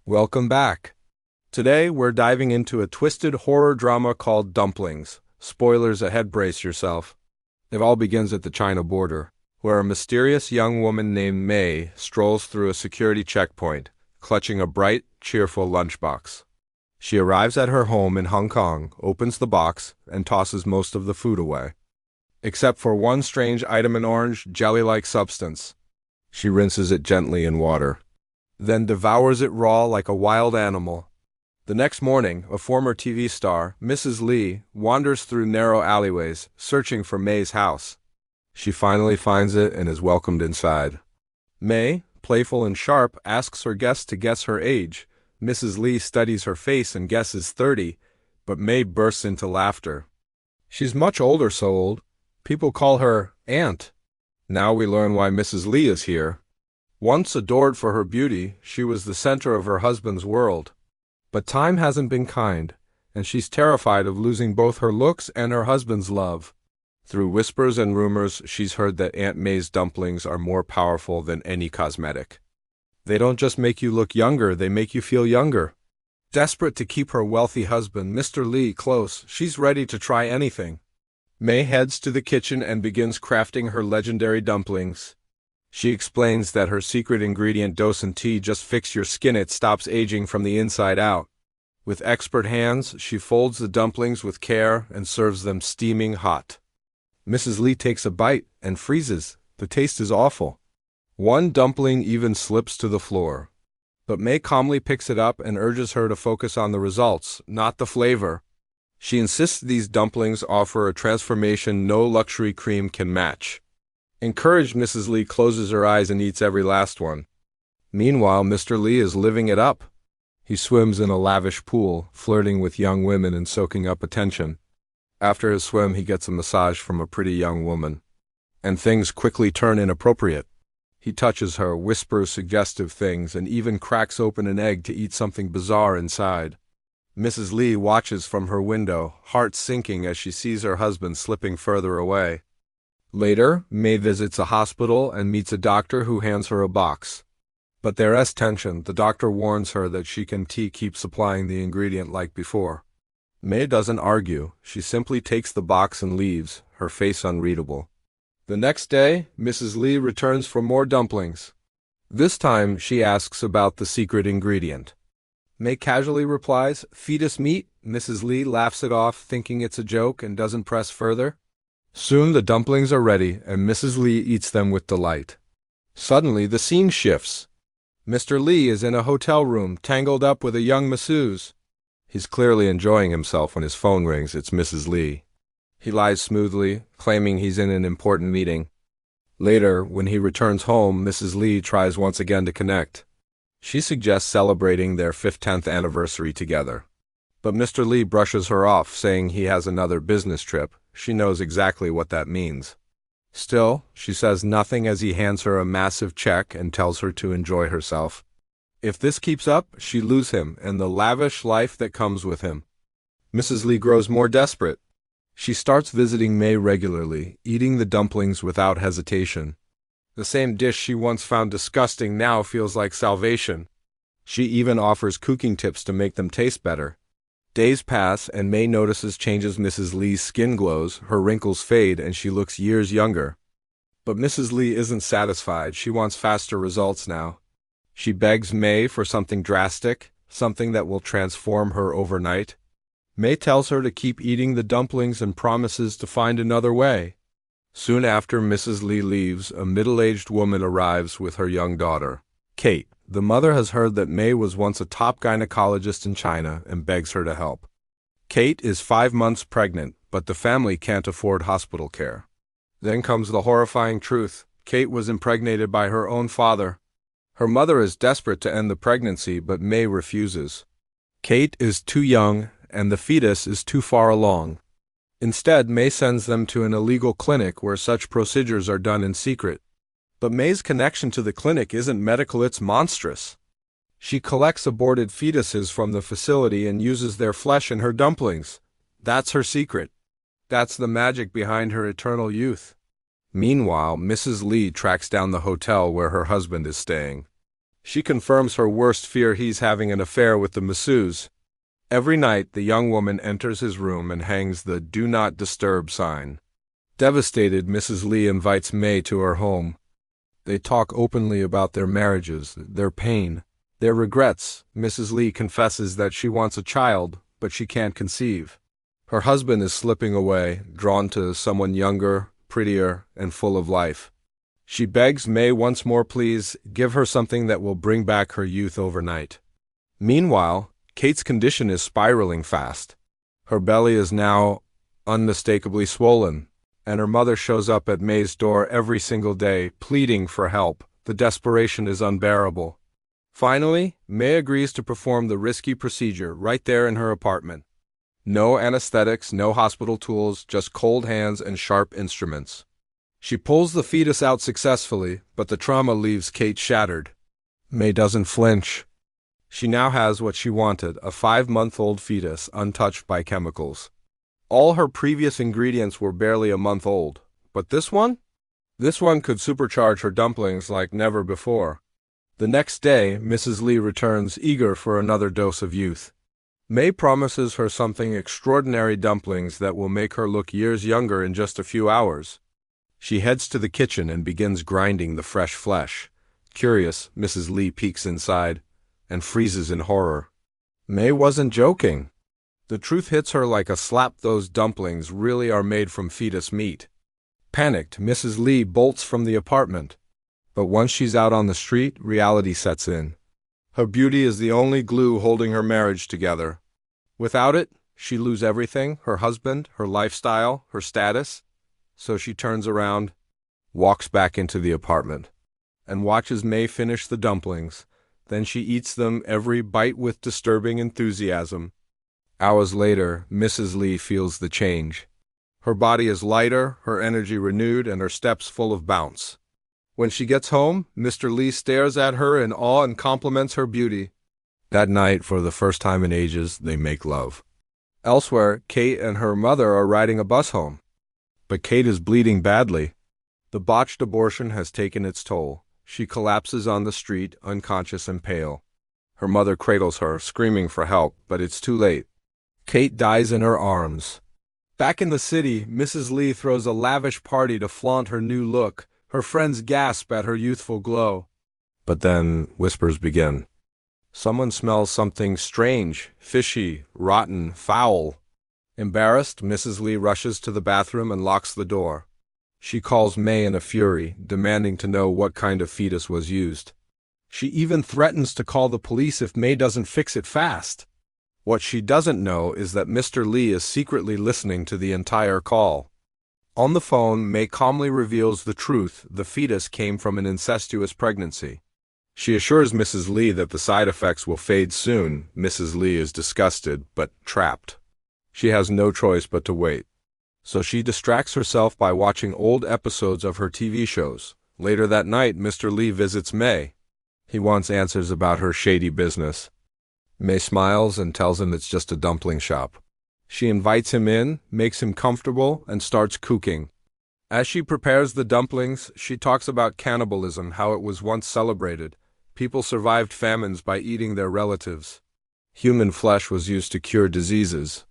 Welcome back. Today we're diving into a twisted horror drama called Dumplings. Spoilers ahead, brace yourself. It all begins at the China border, where a mysterious young woman named May strolls through a security checkpoint, clutching a bright, cheerful lunchbox. She arrives at her home in Hong Kong, opens the box, and tosses most of the food away. Except for one strange item, an orange, jelly-like substance. She rinses it gently in water, then devours it raw like a wild animal. The next morning, a former TV star, Mrs. Lee, wanders through narrow alleyways, searching for May's house. She finally finds it and is welcomed inside. May, playful and sharp, asks her guests to guess her age. Mrs. Lee studies her face and guesses 30, but May bursts into laughter. She's much older, so old. People call her Aunt. Now we learn why Mrs. Lee is here. Once adored for her beauty, she was the center of her husband's world. But time hasn't been kind, and she's terrified of losing both her looks and her husband's love. Through whispers and rumors, she's heard that Aunt May's dumplings are more powerful than any cosmetic. They don't just make you look younger, they make you feel younger. Desperate to keep her wealthy husband, Mr. Lee, close, she's ready to try anything. May heads to the kitchen and begins crafting her legendary dumplings. She explains that her secret ingredient, dosan tea, just fix your skin, it stops aging from the inside out. With expert hands, she folds the dumplings with care and serves them steaming hot. Mrs. Lee takes a bite and freezes. The taste is awful. One dumpling even slips to the floor. But May calmly picks it up and urges her to focus on the results, not the flavor. She insists these dumplings offer a transformation no luxury cream can match. Encouraged, Mrs. Lee closes her eyes and eats every last one. Meanwhile, Mr. Lee is living it up. He swims in a lavish pool, flirting with young women and soaking up attention. After his swim, he gets a massage from a pretty young woman. And things quickly turn inappropriate. He touches her, whispers suggestive things, and even cracks open an egg to eat something bizarre inside. Mrs. Lee watches from her window, heart sinking as she sees her husband slipping further away. Later, May visits a hospital and meets a doctor who hands her a box. But there's tension. The doctor warns her that she can keep supplying the ingredient like before. May doesn't argue. She simply takes the box and leaves, her face unreadable. The next day, Mrs. Lee returns for more dumplings. This time, she asks about the secret ingredient. May casually replies, "Fetus meat." Mrs. Lee laughs it off, thinking it's a joke, and doesn't press further. Soon the dumplings are ready, and Mrs. Lee eats them with delight. Suddenly, the scene shifts. Mr. Lee is in a hotel room, tangled up with a young masseuse. He's clearly enjoying himself when his phone rings. It's Mrs. Lee. He lies smoothly, claiming he's in an important meeting. Later, when he returns home, Mrs. Lee tries once again to connect. She suggests celebrating their 10th anniversary together. But Mr. Lee brushes her off, saying he has another business trip. She knows exactly what that means. Still, she says nothing as he hands her a massive check and tells her to enjoy herself. If this keeps up, she'll lose him and the lavish life that comes with him. Mrs. Lee grows more desperate. She starts visiting May regularly, eating the dumplings without hesitation. The same dish she once found disgusting now feels like salvation. She even offers cooking tips to make them taste better. Days pass and May notices changes. Mrs. Lee's skin glows, her wrinkles fade, and she looks years younger. But Mrs. Lee isn't satisfied. She wants faster results now. She begs May for something drastic, something that will transform her overnight. May tells her to keep eating the dumplings and promises to find another way. Soon after Mrs. Lee leaves, a middle-aged woman arrives with her young daughter, Kate. The mother has heard that May was once a top gynecologist in China and begs her to help. Kate is 5 months pregnant, but the family can't afford hospital care. Then comes the horrifying truth. Kate was impregnated by her own father. Her mother is desperate to end the pregnancy, but May refuses. Kate is too young, and the fetus is too far along. Instead, May sends them to an illegal clinic where such procedures are done in secret. But May's connection to the clinic isn't medical, it's monstrous. She collects aborted fetuses from the facility and uses their flesh in her dumplings. That's her secret. That's the magic behind her eternal youth. Meanwhile, Mrs. Lee tracks down the hotel where her husband is staying. She confirms her worst fear: he's having an affair with the masseuse. Every night, the young woman enters his room and hangs the "Do Not Disturb" sign. Devastated, Mrs. Lee invites May to her home. They talk openly about their marriages, their pain, their regrets. Mrs. Lee confesses that she wants a child, but she can't conceive. Her husband is slipping away, drawn to someone younger, prettier, and full of life. She begs May once more, please give her something that will bring back her youth overnight. Meanwhile, Kate's condition is spiraling fast. Her belly is now unmistakably swollen, and her mother shows up at May's door every single day, pleading for help. The desperation is unbearable. Finally, May agrees to perform the risky procedure right there in her apartment. No anesthetics, no hospital tools, just cold hands and sharp instruments. She pulls the fetus out successfully, but the trauma leaves Kate shattered. May doesn't flinch. She now has what she wanted, a 5-month-old fetus untouched by chemicals. All her previous ingredients were barely a month old, but this one? This one could supercharge her dumplings like never before. The next day, Mrs. Lee returns, eager for another dose of youth. May promises her something extraordinary: dumplings that will make her look years younger in just a few hours. She heads to the kitchen and begins grinding the fresh flesh. Curious, Mrs. Lee peeks inside and freezes in horror. May wasn't joking. The truth hits her like a slap: those dumplings really are made from fetus meat. Panicked, Mrs. Lee bolts from the apartment. But once she's out on the street, reality sets in. Her beauty is the only glue holding her marriage together. Without it, she'd lose everything: her husband, her lifestyle, her status. So she turns around, walks back into the apartment, and watches May finish the dumplings. Then she eats them, every bite with disturbing enthusiasm. Hours later, Mrs. Lee feels the change. Her body is lighter, her energy renewed, and her steps full of bounce. When she gets home, Mr. Lee stares at her in awe and compliments her beauty. That night, for the first time in ages, they make love. Elsewhere, Kate and her mother are riding a bus home. But Kate is bleeding badly. The botched abortion has taken its toll. She collapses on the street, unconscious and pale. Her mother cradles her, screaming for help, but it's too late. Kate dies in her arms. Back in the city, Mrs. Lee throws a lavish party to flaunt her new look. Her friends gasp at her youthful glow. But then whispers begin. Someone smells something strange, fishy, rotten, foul. Embarrassed, Mrs. Lee rushes to the bathroom and locks the door. She calls May in a fury, demanding to know what kind of fetus was used. She even threatens to call the police if May doesn't fix it fast. What she doesn't know is that Mr. Lee is secretly listening to the entire call. On the phone, May calmly reveals the truth: the fetus came from an incestuous pregnancy. She assures Mrs. Lee that the side effects will fade soon. Mrs. Lee is disgusted, but trapped. She has no choice but to wait. So she distracts herself by watching old episodes of her TV shows. Later that night, Mr. Lee visits May. He wants answers about her shady business. May smiles and tells him it's just a dumpling shop. She invites him in, makes him comfortable, and starts cooking. As she prepares the dumplings, she talks about cannibalism, how it was once celebrated. People survived famines by eating their relatives. Human flesh was used to cure diseases.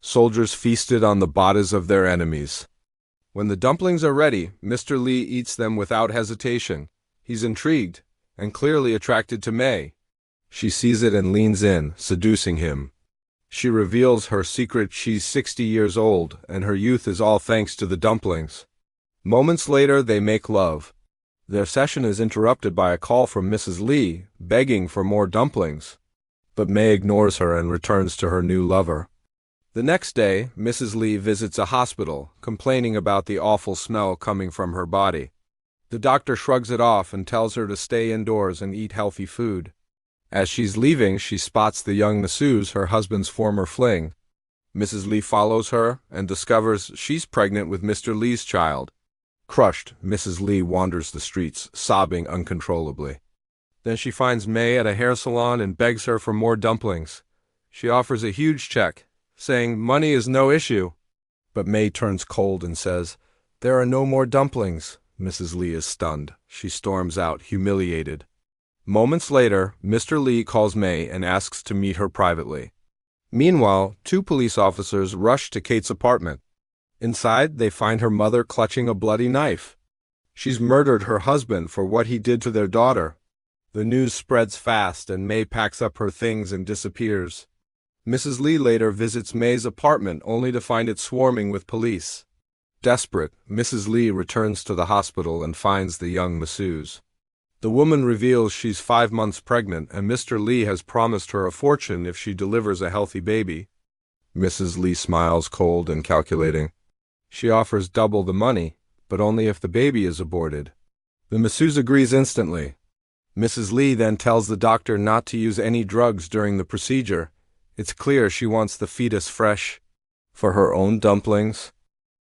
Soldiers feasted on the bodies of their enemies. When the dumplings are ready, Mr. Lee eats them without hesitation. He's intrigued and clearly attracted to May. She sees it and leans in, seducing him. She reveals her secret: she's 60 years old, and her youth is all thanks to the dumplings. Moments later, they make love. Their session is interrupted by a call from Mrs. Lee, begging for more dumplings. But May ignores her and returns to her new lover. The next day, Mrs. Lee visits a hospital, complaining about the awful smell coming from her body. The doctor shrugs it off and tells her to stay indoors and eat healthy food. As she's leaving, she spots the young masseuse, her husband's former fling. Mrs. Lee follows her and discovers she's pregnant with Mr. Lee's child. Crushed, Mrs. Lee wanders the streets, sobbing uncontrollably. Then she finds May at a hair salon and begs her for more dumplings. She offers a huge check, saying money is no issue. But May turns cold and says, "There are no more dumplings." Mrs. Lee is stunned. She storms out, humiliated. Moments later, Mr. Lee calls May and asks to meet her privately. Meanwhile, two police officers rush to Kate's apartment. Inside, they find her mother clutching a bloody knife. She's murdered her husband for what he did to their daughter. The news spreads fast and May packs up her things and disappears. Mrs. Lee later visits May's apartment only to find it swarming with police. Desperate, Mrs. Lee returns to the hospital and finds the young masseuse. The woman reveals she's 5 months pregnant and Mr. Lee has promised her a fortune if she delivers a healthy baby. Mrs. Lee smiles cold and calculating. She offers double the money, but only if the baby is aborted. The masseuse agrees instantly. Mrs. Lee then tells the doctor not to use any drugs during the procedure. It's clear she wants the fetus fresh. For her own dumplings,